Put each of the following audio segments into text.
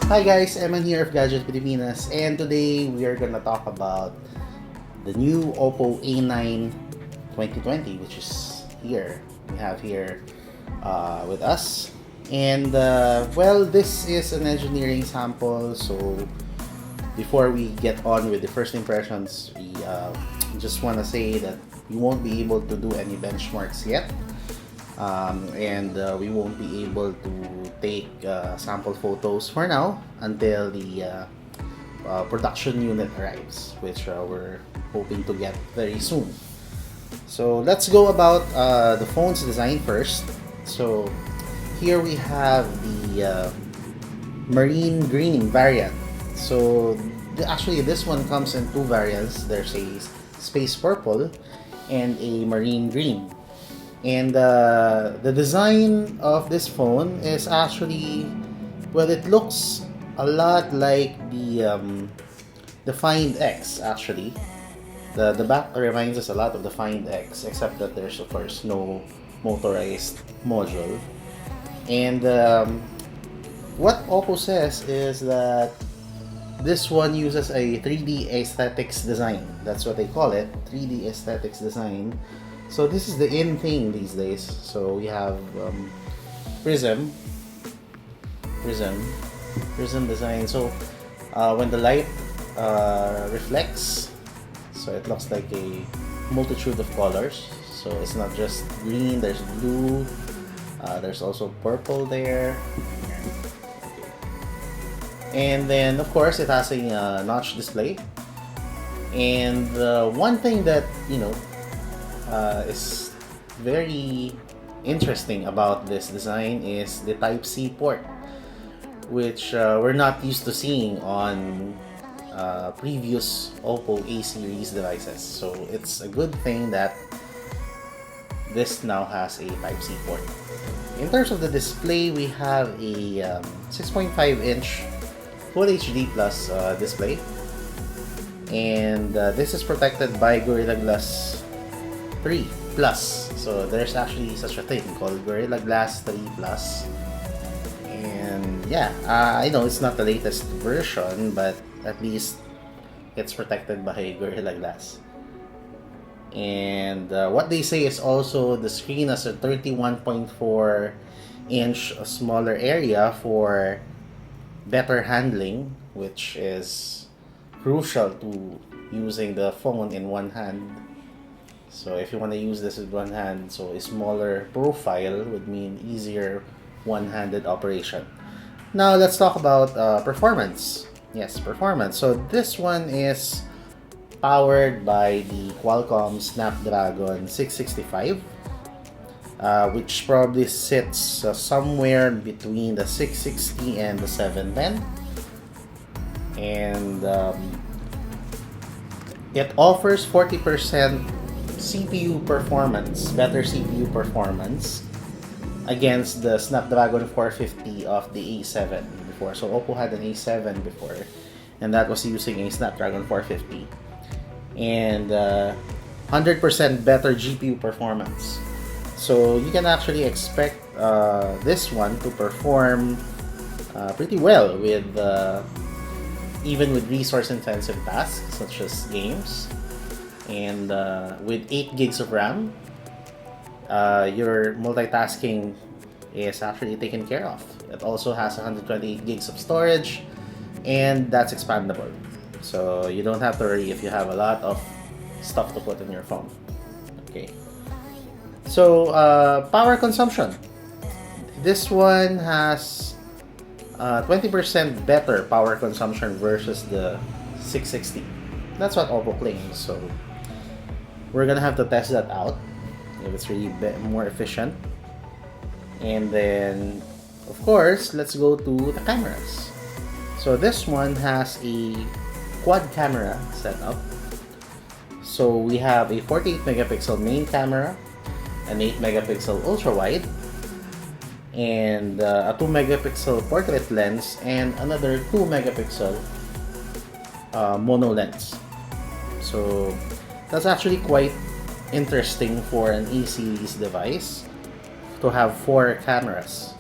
Hi guys, Emman here of Gadget Pilipinas, and today we are gonna talk about the new Oppo A9 2020, which is here. We have here with us, and well, this is an engineering sample. So before we get on with the first impressions, we just want to say that we won't be able to do any benchmarks yet. And we won't be able to take sample photos for now until the production unit arrives, which we're hoping to get very soon. So let's go about the phone's design first. So here we have the marine green variant. So actually this one comes in two variants. There's a space purple and a marine green. And the design of this phone is actually, well, it looks a lot like the Find X actually. The back reminds us a lot of the Find X, except that there's of course no motorized module. And what Oppo says is that this one uses a 3D aesthetics design. That's what they call it, 3D aesthetics design. So this is the in thing these days. So we have prism design. So when the light reflects, so it looks like a multitude of colors. So it's not just green, there's blue, there's also purple there. And then of course it has a notch display. And one thing that is very interesting about this design is the Type-C port, which we're not used to seeing on previous Oppo A series devices. So it's a good thing that this now has a Type-C port. In terms of the display, we have a 6.5-inch Full HD Plus display, and this is protected by Gorilla Glass 3 Plus. So there's actually such a thing called Gorilla Glass 3 Plus. And yeah, I know it's not the latest version, but at least it's protected by Gorilla Glass. And what they say is also the screen has a 31.4-inch smaller area for better handling, which is crucial to using the phone in one hand. So if you want to use this with one hand, so a smaller profile would mean easier one-handed operation. Now let's talk about performance. Yes, performance. So this one is powered by the Qualcomm Snapdragon 665, which probably sits somewhere between the 660 and the 710. And it offers 40% CPU performance, better CPU performance against the Snapdragon 450 of the A7 before. So Oppo had an A7 before, and that was using a Snapdragon 450. And 100% better GPU performance. So you can actually expect this one to perform pretty well with even with resource-intensive tasks such as games. And with 8 gigs of RAM, your multitasking is actually taken care of. It also has 128 gigs of storage, and that's expandable. So you don't have to worry if you have a lot of stuff to put in your phone. Okay. So power consumption. This one has 20% better power consumption versus the 660. That's what Oppo claims. So we're gonna have to test that out if it's really more efficient. And then of course, let's go to the cameras. So this one has a quad camera setup. So we have a 48 megapixel main camera, an 8 megapixel ultra wide, and a 2 megapixel portrait lens, and another 2 megapixel mono lens. So that's actually quite interesting for an A series device to have 4 cameras.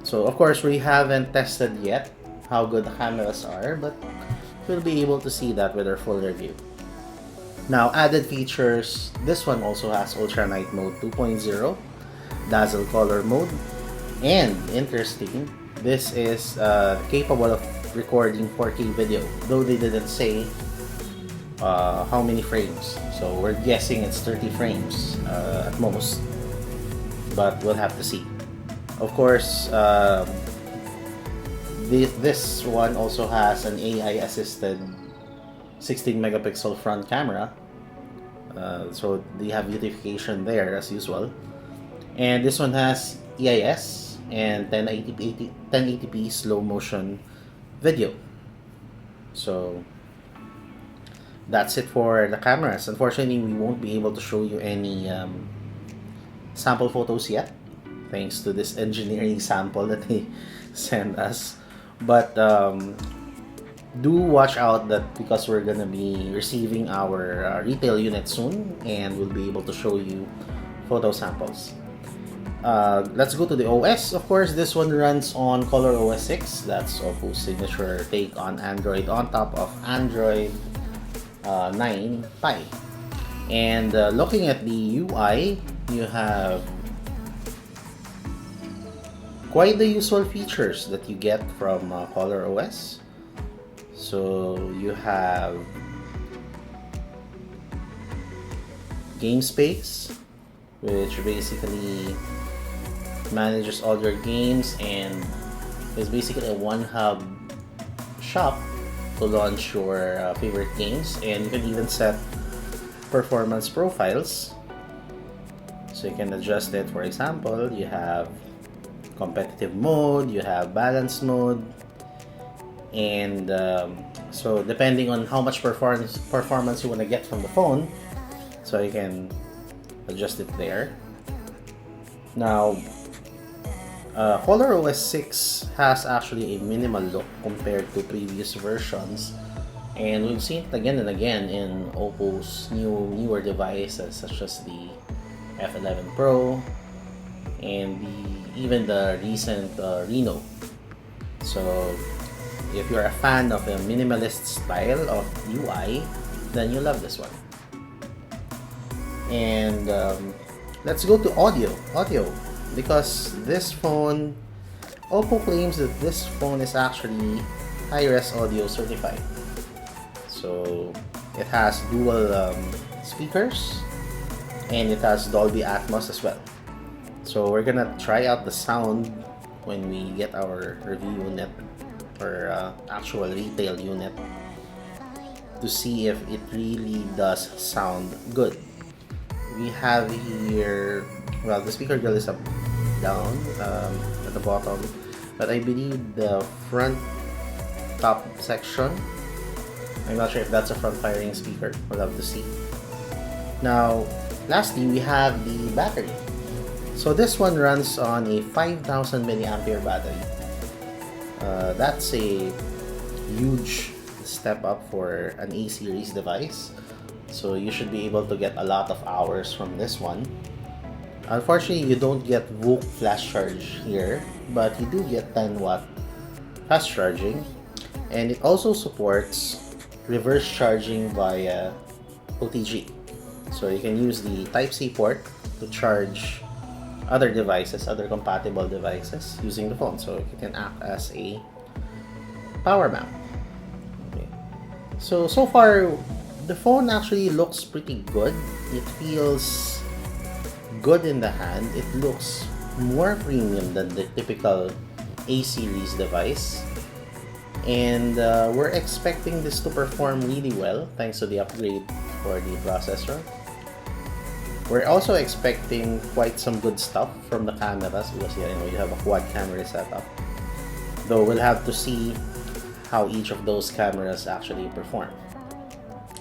So of course we haven't tested yet how good the cameras are, but we'll be able to see that with our full review. Now, added features, this one also has Ultra Night Mode 2.0, Dazzle Color Mode, and interesting, this is capable of recording 4K video, though they didn't say how many frames. So we're guessing it's 30 frames at most, but we'll have to see. Of course, this one also has an AI assisted 16 megapixel front camera, so they have beautification there as usual. And this one has EIS and 1080p slow motion video. So that's it for the cameras. Unfortunately, we won't be able to show you any sample photos yet, thanks to this engineering sample that they sent us. But do watch out, that because we're gonna be receiving our retail unit soon, and we'll be able to show you photo samples. Let's go to the OS. Of course, this one runs on ColorOS 6. That's Oppo's signature take on Android, on top of Android 9 Pie. And looking at the UI, you have quite the usual features that you get from ColorOS. So you have game space, which basically manages all your games and is basically a one hub shop to launch your favorite games. And you can even set performance profiles, so you can adjust it. For example, you have competitive mode, you have balance mode, and so depending on how much performance you want to get from the phone, so you can adjust it there. Now, ColorOS 6 has actually a minimal look compared to previous versions, and we've seen it again and again in Oppo's newer devices, such as the F11 Pro and even the recent Reno. So if you're a fan of a minimalist style of UI, then you'll love this one. And let's go to audio, because this phone, Oppo claims that this phone is actually high-res audio certified. So it has dual speakers, and it has Dolby Atmos as well. So we're gonna try out the sound when we get our review unit, or actual retail unit, to see if it really does sound good. We have here, well, the speaker grill is down at the bottom, but I believe the front top section, I'm not sure if that's a front firing speaker. We'll have to see. Now, lastly, we have the battery. So this one runs on a 5000 milliampere battery. That's a huge step up for an A series device. So you should be able to get a lot of hours from this one. Unfortunately, you don't get VOOC flash charge here, but you do get 10 watt fast charging, and it also supports reverse charging via OTG. So you can use the Type-C port to charge other devices, other compatible devices, using the phone. So it can act as a power bank. Okay. So far, the phone actually looks pretty good. It feels good in the hand. It looks more premium than the typical A series device. And we're expecting this to perform really well thanks to the upgrade for the processor. We're also expecting quite some good stuff from the cameras, because you have a quad camera setup. Though we'll have to see how each of those cameras actually perform.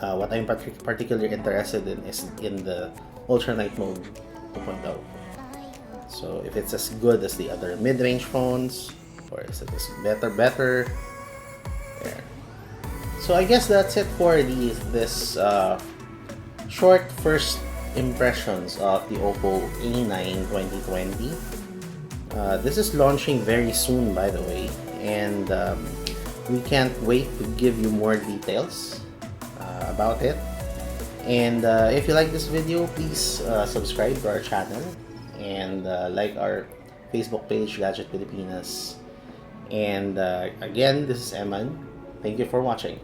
What I'm particularly interested in is in the Ultra Night Mode 2.0. So if it's as good as the other mid-range phones, or is it better? There. So I guess that's it for this short first impressions of the Oppo A9 2020. This is launching very soon, by the way, and We can't wait to give you more details about it. And if you like this video, please subscribe to our channel and like our Facebook page, Gadget Pilipinas. And again, this is Emman. Thank you for watching.